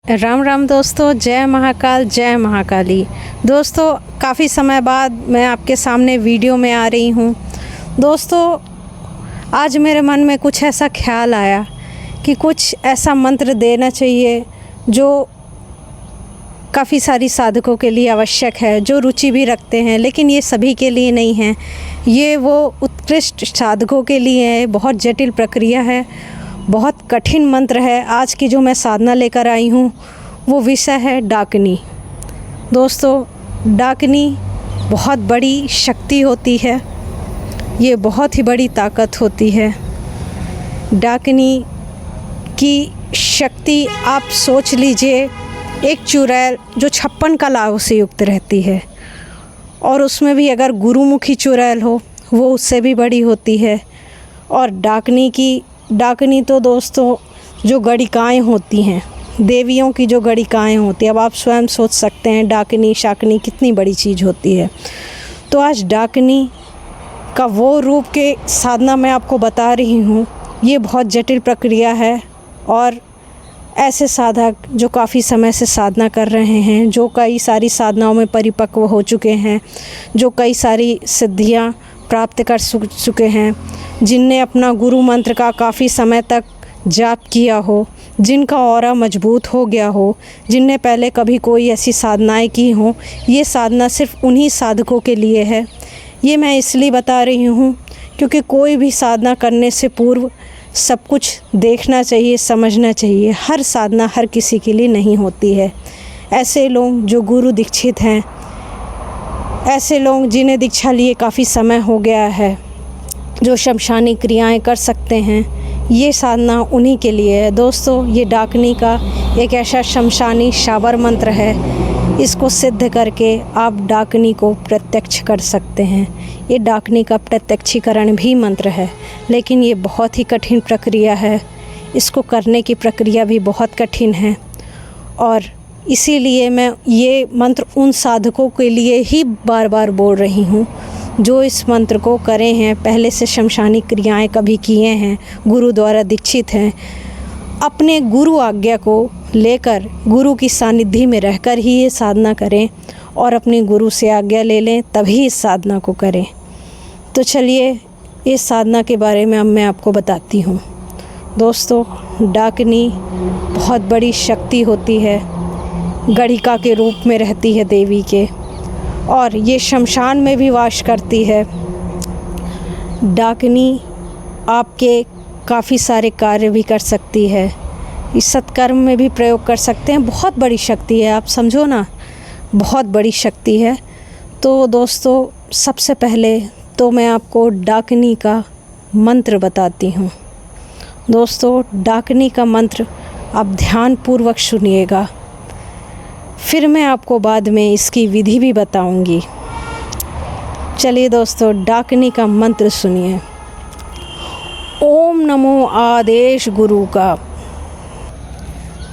राम राम दोस्तों, जय महाकाल जय महाकाली। दोस्तों काफ़ी समय बाद मैं आपके सामने वीडियो में आ रही हूँ। दोस्तों आज मेरे मन में कुछ ऐसा ख्याल आया कि कुछ ऐसा मंत्र देना चाहिए जो काफ़ी सारी साधकों के लिए आवश्यक है, जो रुचि भी रखते हैं, लेकिन ये सभी के लिए नहीं है। ये वो उत्कृष्ट साधकों के लिए है। बहुत जटिल प्रक्रिया है, बहुत कठिन मंत्र है। आज की जो मैं साधना लेकर आई हूँ वो विषय है डाकनी। दोस्तों डाकनी बहुत बड़ी शक्ति होती है, ये बहुत ही बड़ी ताकत होती है। डाकनी की शक्ति आप सोच लीजिए, एक चुड़ैल जो 56 कलाओं से युक्त रहती है, और उसमें भी अगर गुरुमुखी चुड़ैल हो वो उससे भी बड़ी होती है। और डाकनी तो दोस्तों जो गणिकाएँ होती हैं, देवियों की जो गणिकाएँ होती हैं, अब आप स्वयं सोच सकते हैं डाकनी शाकनी कितनी बड़ी चीज़ होती है। तो आज डाकनी का वो रूप के साधना मैं आपको बता रही हूँ। ये बहुत जटिल प्रक्रिया है, और ऐसे साधक जो काफ़ी समय से साधना कर रहे हैं, जो कई सारी साधनाओं में परिपक्व हो चुके हैं, जो कई सारी सिद्धियाँ प्राप्त कर चुके हैं, जिनने अपना गुरु मंत्र का काफ़ी समय तक जाप किया हो, जिनका ऑरा मजबूत हो गया हो, जिनने पहले कभी कोई ऐसी साधनाएं की हों, ये साधना सिर्फ उन्हीं साधकों के लिए है। ये मैं इसलिए बता रही हूँ क्योंकि कोई भी साधना करने से पूर्व सब कुछ देखना चाहिए, समझना चाहिए। हर साधना हर किसी के लिए नहीं होती है। ऐसे लोग जो गुरु दीक्षित हैं, ऐसे लोग जिन्हें दीक्षा लिए काफ़ी समय हो गया है, जो शमशानी क्रियाएं कर सकते हैं, ये साधना उन्हीं के लिए है। दोस्तों ये डाकनी का एक ऐसा शमशानी शावर मंत्र है, इसको सिद्ध करके आप डाकनी को प्रत्यक्ष कर सकते हैं। ये डाकनी का प्रत्यक्षीकरण भी मंत्र है, लेकिन ये बहुत ही कठिन प्रक्रिया है। इसको करने की प्रक्रिया भी बहुत कठिन है, और इसीलिए मैं ये मंत्र उन साधकों के लिए ही बार बार बोल रही हूँ जो इस मंत्र को करे हैं, पहले से शमशानी क्रियाएं कभी किए हैं, गुरु द्वारा दीक्षित हैं। अपने गुरु आज्ञा को लेकर गुरु की सानिध्य में रहकर ही ये साधना करें, और अपने गुरु से आज्ञा ले लें, तभी इस साधना को करें। तो चलिए इस साधना के बारे में अब मैं आपको बताती हूँ। दोस्तों डाकनी बहुत बड़ी शक्ति होती है, गणिका के रूप में रहती है देवी के, और ये शमशान में भी वास करती है। डाकनी आपके काफ़ी सारे कार्य भी कर सकती है, इस सत्कर्म में भी प्रयोग कर सकते हैं। बहुत बड़ी शक्ति है, आप समझो ना, बहुत बड़ी शक्ति है। तो दोस्तों सबसे पहले तो मैं आपको डाकनी का मंत्र बताती हूँ। दोस्तों डाकनी का मंत्र आप ध्यानपूर्वक सुनिएगा, फिर मैं आपको बाद में इसकी विधि भी बताऊंगी। चलिए दोस्तों डाकनी का मंत्र सुनिए। ओम नमो आदेश गुरु का।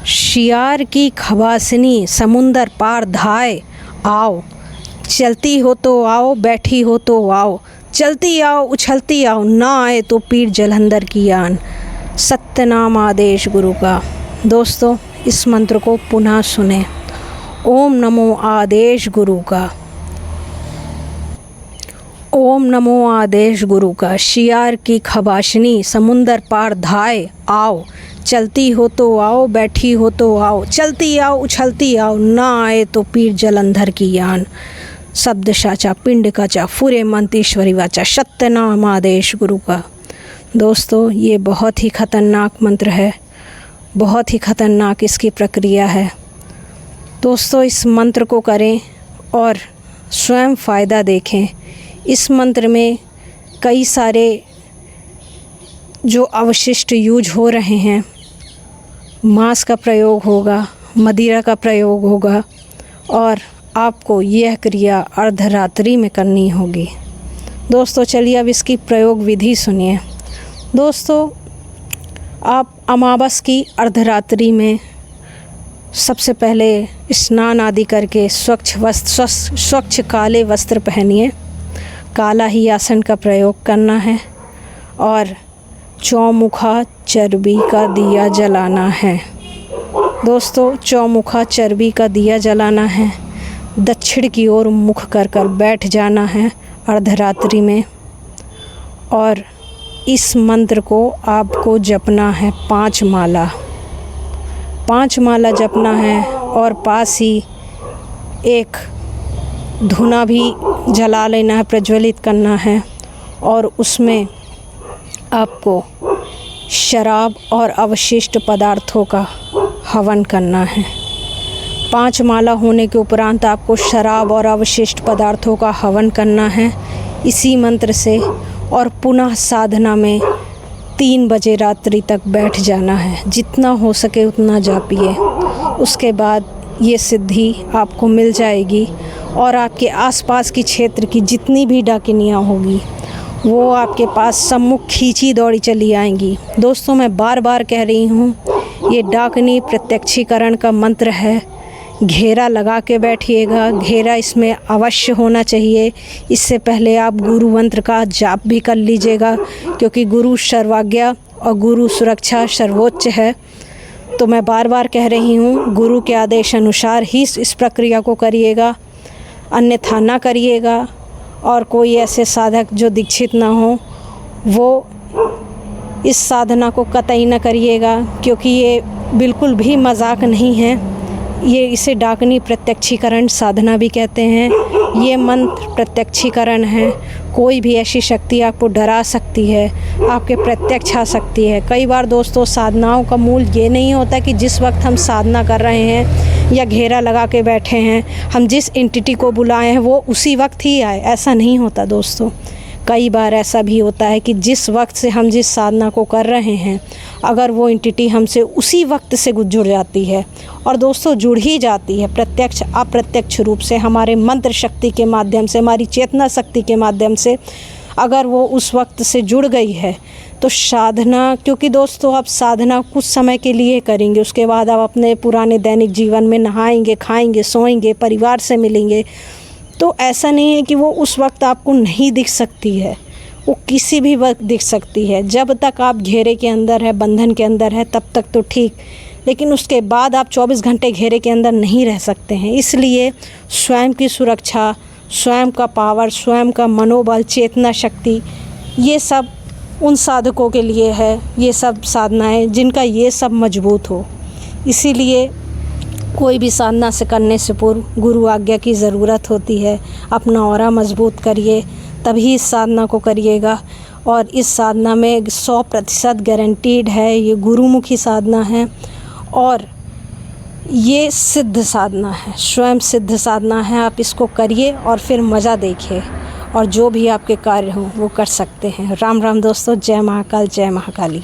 शियार की खबासनी समुंदर पार धाए आओ, चलती हो तो आओ, बैठी हो तो आओ, चलती आओ उछलती आओ, ना आए तो पीर जलंधर की आन। सत्यनाम आदेश गुरु का। दोस्तों इस मंत्र को पुनः सुने। ओम नमो आदेश गुरु का। ओम नमो आदेश गुरु का। शियार की खबाशनी समुंदर पार धाए आओ, चलती हो तो आओ, बैठी हो तो आओ, चलती आओ उछलती आओ, ना आए तो पीर जलंधर की यान। शब्द साचा पिंड काचा फुरे मंतीश्वरी वाचा। सत्यनाम आदेश गुरु का। दोस्तों ये बहुत ही खतरनाक मंत्र है, बहुत ही खतरनाक इसकी प्रक्रिया है। दोस्तों इस मंत्र को करें और स्वयं फ़ायदा देखें। इस मंत्र में कई सारे जो अवशिष्ट यूज हो रहे हैं, मांस का प्रयोग होगा, मदिरा का प्रयोग होगा, और आपको यह क्रिया अर्धरात्रि में करनी होगी। दोस्तों चलिए अब इसकी प्रयोग विधि सुनिए। दोस्तों आप अमावस की अर्धरात्रि में सबसे पहले स्नान आदि करके स्वच्छ काले वस्त्र पहनिए। काला ही आसन का प्रयोग करना है, और चौमुखा चर्बी का दिया जलाना है। दोस्तों चौमुखा चर्बी का दिया जलाना है, दक्षिण की ओर मुख कर कर बैठ जाना है अर्धरात्रि में, और इस मंत्र को आपको जपना है 5 माला। 5 माला जपना है और पास ही एक धुना भी जला लेना है, प्रज्वलित करना है, और उसमें आपको शराब और अवशिष्ट पदार्थों का हवन करना है। 5 माला होने के उपरांत आपको शराब और अवशिष्ट पदार्थों का हवन करना है इसी मंत्र से, और पुनः साधना में 3 बजे रात्रि तक बैठ जाना है। जितना हो सके उतना जापिए। उसके बाद ये सिद्धि आपको मिल जाएगी और आपके आसपास की क्षेत्र की जितनी भी डाकिनियाँ होगी वो आपके पास सम्मुख खींची दौड़ी चली आएंगी। दोस्तों मैं बार बार कह रही हूँ, ये डाकनी प्रत्यक्षीकरण का मंत्र है। घेरा लगा के बैठिएगा, घेरा इसमें अवश्य होना चाहिए। इससे पहले आप गुरु मंत्र का जाप भी कर लीजिएगा, क्योंकि गुरु सर्वाज्ञा और गुरु सुरक्षा सर्वोच्च है। तो मैं बार बार कह रही हूँ, गुरु के आदेश अनुसार ही इस प्रक्रिया को करिएगा, अन्यथा ना करिएगा। और कोई ऐसे साधक जो दीक्षित ना हो वो इस साधना को कतई न करिएगा, क्योंकि ये बिल्कुल भी मजाक नहीं है। ये इसे डाकनी प्रत्यक्षीकरण साधना भी कहते हैं। ये मंत्र प्रत्यक्षीकरण है। कोई भी ऐसी शक्ति आपको डरा सकती है, आपके प्रत्यक्ष आ सकती है। कई बार दोस्तों साधनाओं का मूल ये नहीं होता कि जिस वक्त हम साधना कर रहे हैं या घेरा लगा के बैठे हैं, हम जिस एंटिटी को बुलाए हैं वो उसी वक्त ही आए। ऐसा नहीं होता दोस्तों। कई बार ऐसा भी होता है कि जिस वक्त से हम जिस साधना को कर रहे हैं, अगर वो एंटिटी हमसे उसी वक्त से जुड़ जाती है, और दोस्तों जुड़ ही जाती है प्रत्यक्ष अप्रत्यक्ष रूप से, हमारे मंत्र शक्ति के माध्यम से, हमारी चेतना शक्ति के माध्यम से, अगर वो उस वक्त से जुड़ गई है तो साधना, क्योंकि दोस्तों आप साधना कुछ समय के लिए करेंगे, उसके बाद आप अपने पुराने दैनिक जीवन में नहाएंगे, खाएंगे, सोएंगे, परिवार से मिलेंगे, तो ऐसा नहीं है कि वो उस वक्त आपको नहीं दिख सकती है। वो किसी भी वक्त दिख सकती है। जब तक आप घेरे के अंदर है, बंधन के अंदर है, तब तक तो ठीक, लेकिन उसके बाद आप 24 घंटे घेरे के अंदर नहीं रह सकते हैं। इसलिए स्वयं की सुरक्षा, स्वयं का पावर, स्वयं का मनोबल, चेतना शक्ति, ये सब उन साधकों के लिए है। ये सब साधनाएं जिनका ये सब मजबूत हो। इसीलिए कोई भी साधना से करने से पूर्व गुरु आज्ञा की ज़रूरत होती है। अपना ऑरा मजबूत करिए, तभी इस साधना को करिएगा। और इस साधना में 100% गारंटीड है। ये गुरुमुखी साधना है और ये सिद्ध साधना है, स्वयं सिद्ध साधना है। आप इसको करिए और फिर मज़ा देखिए, और जो भी आपके कार्य हों वो कर सकते हैं। राम राम दोस्तों, जय महाकाल, जय महाकाली।